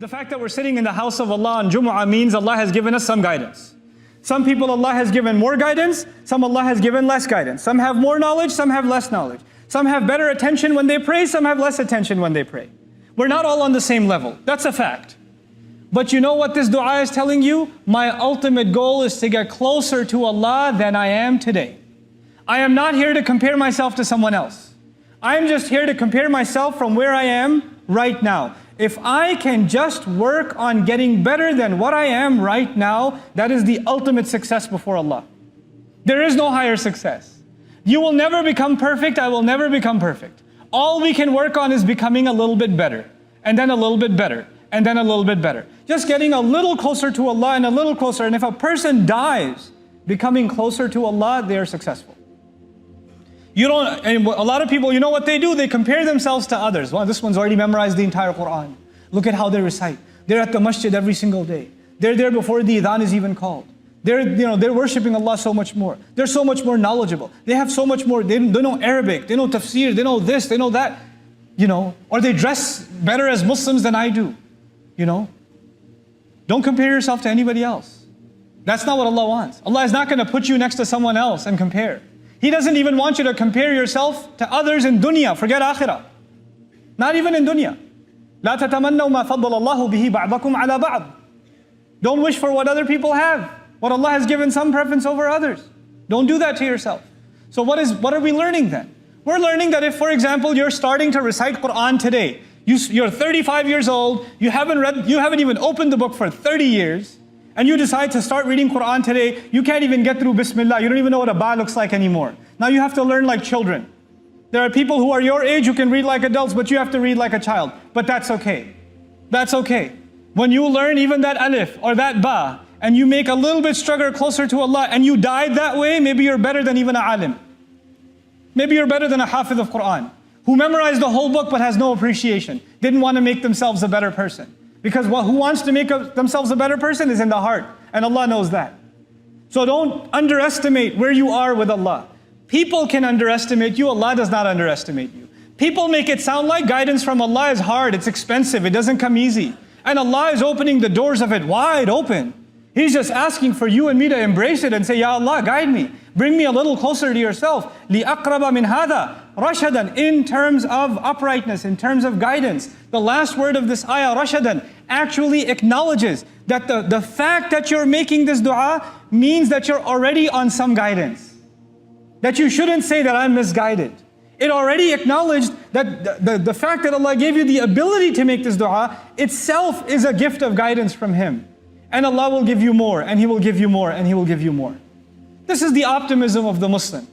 The fact that we're sitting in the house of Allah on Jumu'ah means Allah has given us some guidance. Some people Allah has given more guidance, some Allah has given less guidance. Some have more knowledge, some have less knowledge. Some have better attention when they pray, some have less attention when they pray. We're not all on the same level. That's a fact. But you know what this dua is telling you? My ultimate goal is to get closer to Allah than I am today. I am not here to compare myself to someone else. I'm just here to compare myself from where I am right now. If I can just work on getting better than what I am right now, that is the ultimate success before Allah. There is no higher success. You will never become perfect, I will never become perfect. All we can work on is becoming a little bit better, and then a little bit better, and then a little bit better. Just getting a little closer to Allah and a little closer. And if a person dies becoming closer to Allah, they are successful. And a lot of people, you know what they do? They compare themselves to others. Well, this one's already memorized the entire Quran. Look at how they recite. They're at the masjid every single day. They're there before the adhan is even called. They're worshiping Allah so much more. They're so much more knowledgeable. They have so much more. They know Arabic. They know tafsir. They know this. They know that. Or they dress better as Muslims than I do. Don't compare yourself to anybody else. That's not what Allah wants. Allah is not going to put you next to someone else and compare. He doesn't even want you to compare yourself to others in dunya. Forget akhirah. Not even in dunya. لا تتمنوا ما فضل الله به بعضكم على بعض. Don't wish for what other people have. What Allah has given some preference over others. Don't do that to yourself. So what are we learning then? We're learning that if, for example, you're starting to recite Quran today, you're 35 years old, you haven't even opened the book for 30 years, and you decide to start reading Quran today, you can't even get through Bismillah, you don't even know what a ba looks like anymore. Now you have to learn like children. There are people who are your age who can read like adults, but you have to read like a child. But that's okay. That's okay. When you learn even that alif or that ba, and you make a little bit struggle closer to Allah, and you died that way, maybe you're better than even a alim. Maybe you're better than a hafiz of Quran, who memorized the whole book but has no appreciation, didn't want to make themselves a better person. Because who wants to make themselves a better person is in the heart, and Allah knows that. So don't underestimate where you are with Allah. People can underestimate you, Allah does not underestimate you. People make it sound like guidance from Allah is hard, it's expensive, it doesn't come easy. And Allah is opening the doors of it wide open. He's just asking for you and me to embrace it and say, Ya Allah, guide me. Bring me a little closer to yourself. لِأَقْرَبَ مِنْ هَذَا رَشَدًا. In terms of uprightness, in terms of guidance. The last word of this ayah, رَشَدًا, actually acknowledges that the fact that you're making this dua means that you're already on some guidance. That you shouldn't say that I'm misguided. It already acknowledged that the fact that Allah gave you the ability to make this dua itself is a gift of guidance from Him. And Allah will give you more, and He will give you more, and He will give you more. This is the optimism of the Muslim.